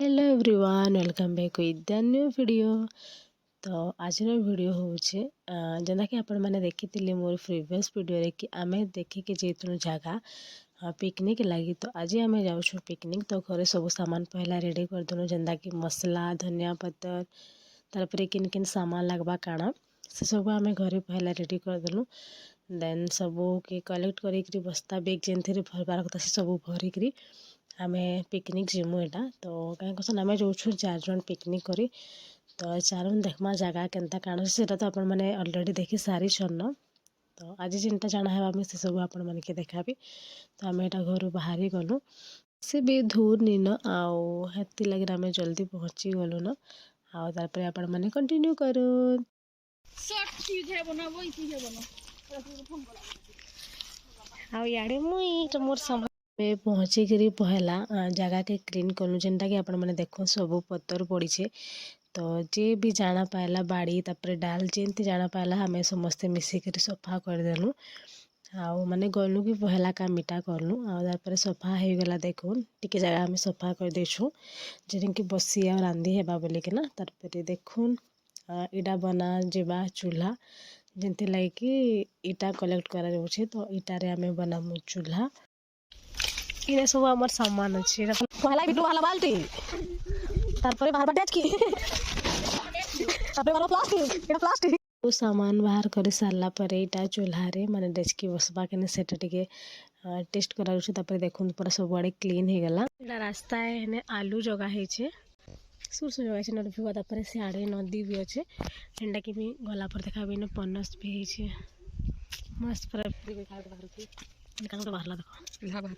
Hello everyone welcome back with a new video. तो आज video होचे जेना कि आपण माने देखिथिले मोर प्रीवियस वीडियो रे कि आमे देखि के जेतनु जगह पिकनिक लगी। तो आज आमे जाउछु पिकनिक। तो घरे सब सामान पहला रेडी कर देनु जेंदा कि मसला धनिया पत्तर तार पर किन किन सामान लगबा काना से सब आमे घरे पहला रेडी कर देनु। देन सब के कलेक्ट करी बस्ता बैग जेनथि भरबार कथा से सब भरिकरी आमे पिकनिक जिमु एटा। तो कहीं कसन आमे जाउछु 4 जन पिकनिक करी। तो 4 जन देखमा जगह केनता काना सेटा तो आपण माने ऑलरेडी देखि सारी छन। तो आज जिनटा जाना है आमे से सब आपण माने के देखाबी। तो आमे एटा घरु बाहरी गलु से भी धूर नीन आउ हेती लगे आमे जल्दी पहुंची गलु न आउ तार पर आपण माने कंटिन्यू करू। शॉर्ट चीज है बनाबो ई चीज है बनो आउ याडे मुई तो मोर सम में पहुँची करी पहला जगह के क्लीन कलु जेनटा कि आपण माने देखो सब पत्तर पड़ी छे। तो जे भी जाना पाला बाड़ी तापर डाल जेनती जाना पाला हमें समस्ते मिसिक सफा कर देलु। आउ माने गलु कि पहला काम मिटा करलु आउ तापर सफा हो गला। देखुन टिके जगह हमें सफा कर देछु जेन कि बसी आ रांधी हेबा बोले कि ना। तापर देखुन इटा बना जेबा चूल्हा जेनती लागी कि इटा कलेक्ट करा जाउछे। तो इटारे हमें बनामु चूल्हा। इने सब हमर सामान अछि पहला बिटू वाला बाल्टी तारपरे बाहर बटाच की तारपरे वाला प्लास्टिक एटा प्लास्टिक वो सामान बाहर करे सारला पर इटा चूल्हा रे माने डेचकी बसबा के सेटा टिके टेस्ट करा जाउछे। तापर देखुन पूरा सब बड़े क्लीन हे गला। एटा रास्ता है हेने आलू जगह है छे सुर सुर जगह छे नदी भिवा। तापर से आड़े नदी भी अछि जेंडा कि भी गला पर देखाबे न पनस भी है छे मस्त पर दिबे खाए बाहर की निकाल तो बाहरला देखो इहा बाहर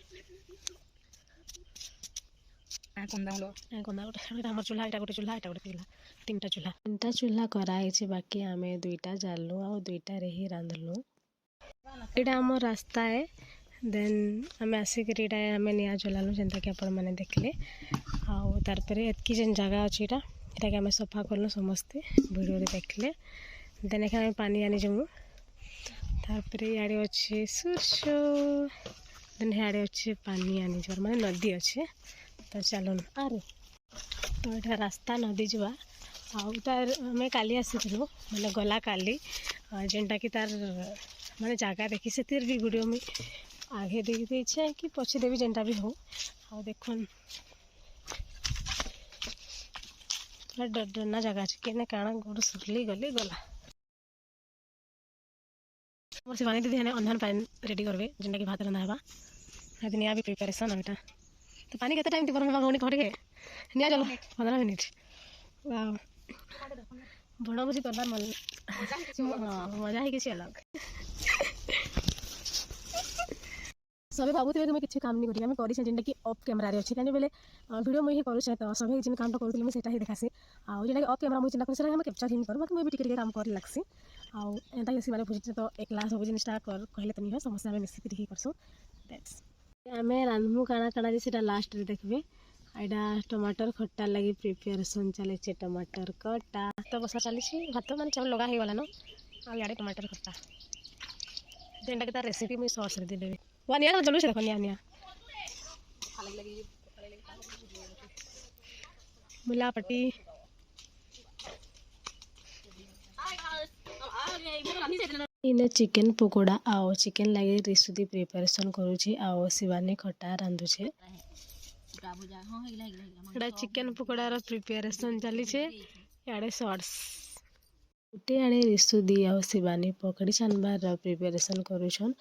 हमर चूल्हा एटा गोटे चूल्हा एटा गोटे चूल्हा तीनटा चूल्हा कराई छे बाकी आमे दुईटा जालु आ दुईटा रे ही रांधलु। एटा हमर रास्ता है देन आमे आसी करी एटा आमे निया जलालु जेंता कि आपण माने देखले आउ तार परे एतकी जेन जगह अछि एटा के आमे सफा करलु समस्ते वीडियो रे देखले। देन एखा आमे पानी आनी जमु तार परे याडे अछि सुरसो देन याडे अछि पानी आनी जर माने नदी अछि। तो चलो आरे तो एटा रास्ता नदी जवा आउ तार हमें काली आसीथिलु माने गला काली जेनटा कि तार माने जगह देखि से तीर भी वीडियो में आगे देख दे छे कि पछे देवी जेनटा भी हो आउ देखुन पूरा डरना जगह छे केने काना गोड़ सुरली गली गला। मोर शिवानी दीदी हने अंधन पानी रेडी करबे जेनटा कि भात रंधा हेबा हेती निया भी प्रिपरेशन होइटा। तो पानी कितना टाइम ती भोनी घोटे के निया चलो 15 मिनट वाओ बड़ा बुझी करबार मन मजा ही किसी अलग सबे भाबुथिबे कि मैं किछि काम नहीं करी हम करी छे जेनटा कि ऑफ कैमरा रे अछि कानी बेले वीडियो मुई ही करू छे। तो सबे जिन काम तो करथिले मैं सेटा ही देखासी आउ जेनटा कि ऑफ कैमरा मुई चिंता करू सेटा हम कैप्चर ही करू बाकी मैं भी टिके टिके काम कर लागसी आउ एंता ही माने बुझी तो एकला सब जिनिसटा कर कहले तनी हो समस्या में मिसी ही करसु दैट्स आमे रांधमु काना काना जे सेटा लास्ट रे देखबे। एटा टमाटर खट्टा लगी प्रिपरेशन चले छे टमाटर कटा तो बसा चली छे भात माने चावल लगा हे वाला न आ याडे टमाटर खट्टा जेनटा कि तार रेसिपी मुई सर्च रे देबे वन यार चलू छे देखो निया मुलापट्टी इने चिकन पकोड़ा आओ चिकन लगे रिसुदी प्रिपरेशन करू छे आओ शिवानी खट्टा रांधु छे। एटा चिकन पकोड़ा रो प्रिपरेशन चली छे याडे शॉर्ट्स गोटे आड़े रिसुदी आ शिवानी पकड़ी छानबार प्रिपरेशन करूछन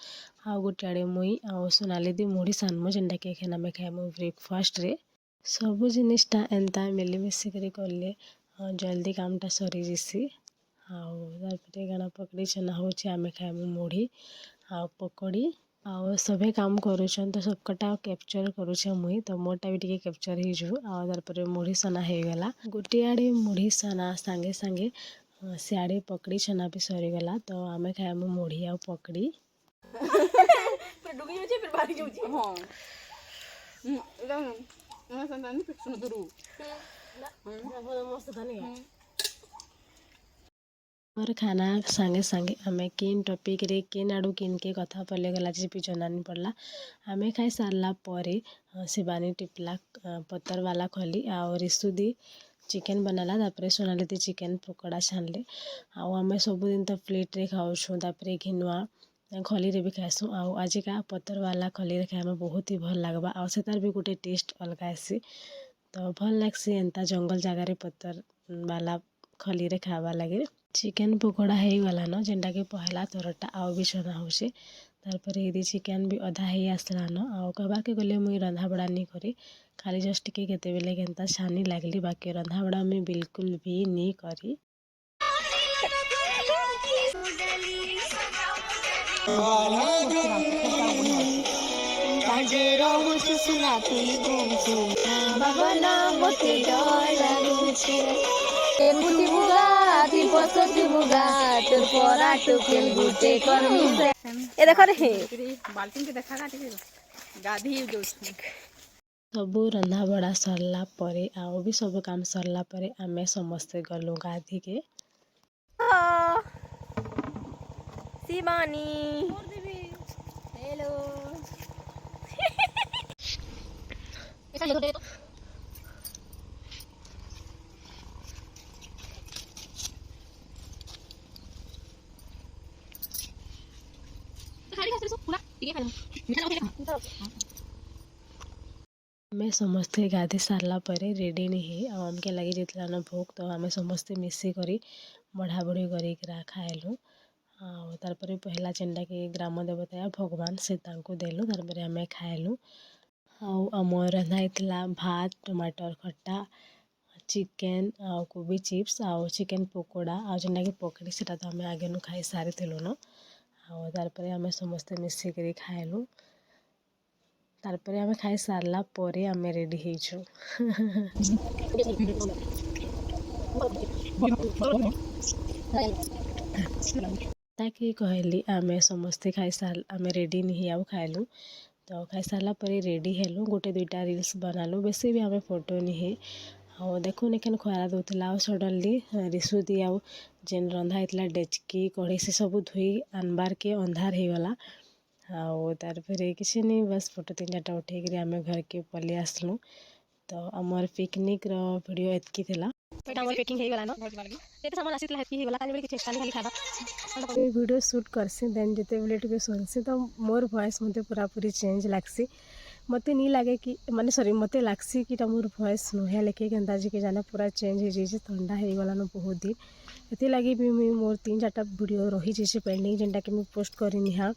आ गोटे आड़े मुई आ सोनाली दी मुढ़ी सानमु जेनटा कि एखन आमे खाइमु ब्रेकफास्ट रे सब जिनिसटा एंता मिलीमिशी करी करले जल्दी कामटा सरी जिसी आउ तार परे गाना पकड़ी छना होचे आमे खाइमु मुढ़ी आ पकड़ी आउ सभे काम करूछन तो सबकटा कैप्चर करूछे मुई तो मोरटा भी टिके कैप्चर ही जु आ तार परे मुढ़ी सना हे गला गोटे आड़े मुढ़ी सना संगे संगे सियाड़े पकड़ी छना भी सरी गला। तो आमे खाइमु मुढ़ी आ पकड़ी फिर डुगी में फिर बारी जाउची हां एदा ना संतानी फिर सुन दुरु ना मस्त धनिया और खाना सांगे सांगे आमे किन टॉपिक रे किन आड़ू किन के कथा पले गला जे भी जना नहीं पड़ला। आमे खाई सारला परे शिवानी टिपला पत्तर वाला खली और रिसुदी चिकेन बनाला तापर सोनाली दी चिकेन पकोड़ा छानले आउ आमे सबुदिन तो प्लेट रे खाऊँ तापर घिनुआ खली रे भी खाइसु आउ आजिका पत्तर वाला खली रे खाइमे बहुत ही भल लागबा आउ सेतार भी गोटे टेस्ट अलगा आसी। तो भल लागसी एंता जंगल जगार पत्तर वाला खली रे खावा लगे। चिकेन पकोड़ा हो गला न जेनटा कि पहला थरटा आउ भी छना होचे तारपर ये चिकेन भी अधा ही आसला न आउ कहबार के गले मुई रंधा बड़ा नहीं करी खाली जस्ट टिके केते बेले केनता छानी लागली बाकी रंधा बड़ा मुई बिल्कुल भी नहीं करी। ए देखो रे बाल्टी के देखा गाधी सबू रंधा बड़ा सरला परे आउ भी सब काम सरला परे आमे समस्ते गलु गाधी के। शिवानी हेलो आमे समस्ते गाधी सारला परे रेडी नहीं आउ आमके लगी जितला न भोग तो आमे समस्ते मिसी करी बढ़ा बढ़ी करी खाएलु आउ तारपर पहला जेनटा कि ग्राम देवता भगवान से तांको देलु तारपर आमे खाएलु आउ आम रंधा होता भात टमाटर खट्टा चिकेन आउ कोबी चिप्स आउ चिकेन पकोड़ा आउ जेनटा कि पकड़ी सेटा तो आमे आगे नु खाई सारी थिलु न आउ तारपर आमे समस्ते मिसी करी खाएलु तारपर आमे खाई सारला परे आमे रेडी हेइछु। ताकि कहली आमे समस्ते खाई सार आमे रेडी नहीं आउ खाइलु तो खाई सारला परे रेडी हेलु गोटे दुईटा रील्स बनालु बेसी भी आमे फोटो नहीं आउ देखु निकेन खरा दउथिला आउ सडनली रिसुदी आउ जेन रंधा होता डेचकी कढ़ी से सब धोई आनबार के अंधार हो गला आउ तारपर किसी नहीं बस फोटो 3-4टा उठेक आमे घर के पलि आसलु। तो आमर पिकनिक रो वीडियो एतकी थिला पैकिंग हो गला न एते सामान आसीतला हेतकी हो गला काली बेले किछ खाली खाबा वीडियो शूट करसी देन जते बेले टिके सुनसी तो मोर वॉइस मते पूरा पूरी चेंज लागसी मते नहीं लगे कि माने सॉरी मते लागसी कि मोर वॉइस नुहे लेके केनता जी के जाने पूरा चेंज हो जाइए ठंडा हो गला न बहुत दिन एते लगी भी मुई मोर 3-4टा वीडियो रही जाइए पेंडिंग जेनटा कि मुई पोस्ट करनी हाँ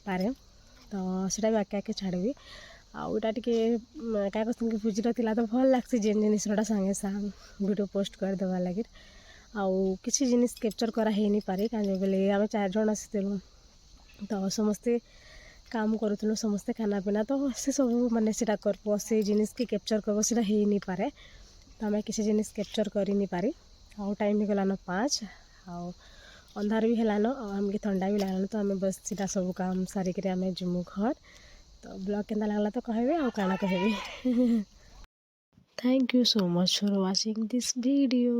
पारे तो सेटा भी आके छाड़बी आउटा टिके क्या कहते कि बुझी रहा तो भल लागसी जेन जिनिसटा सांगे सांग वीडियो पोस्ट कर देवा लगे आउ किसी जिनिस कैप्चर करा है नहीं पारे कहीं बेले आम 4 जन आसीलु तो समस्ते काम करूँ समस्ते खाना पीना तो से सब माने सेटा करबो से जिनिस के कैप्चर करबो सेटा है नहीं पारे तो आम किसी जिनिस कैप्चर कर नहीं पारी आउ टाइम हो गलान 5 आउ अंधार भी हेलान आमके ठंडा भी लागलान तो आम बस सीधा सब काम सारिक आम जिमु घर तो ब्लॉग केंदा लागला तो कहबे आउ काना कहबे। Thank you so much for watching this video.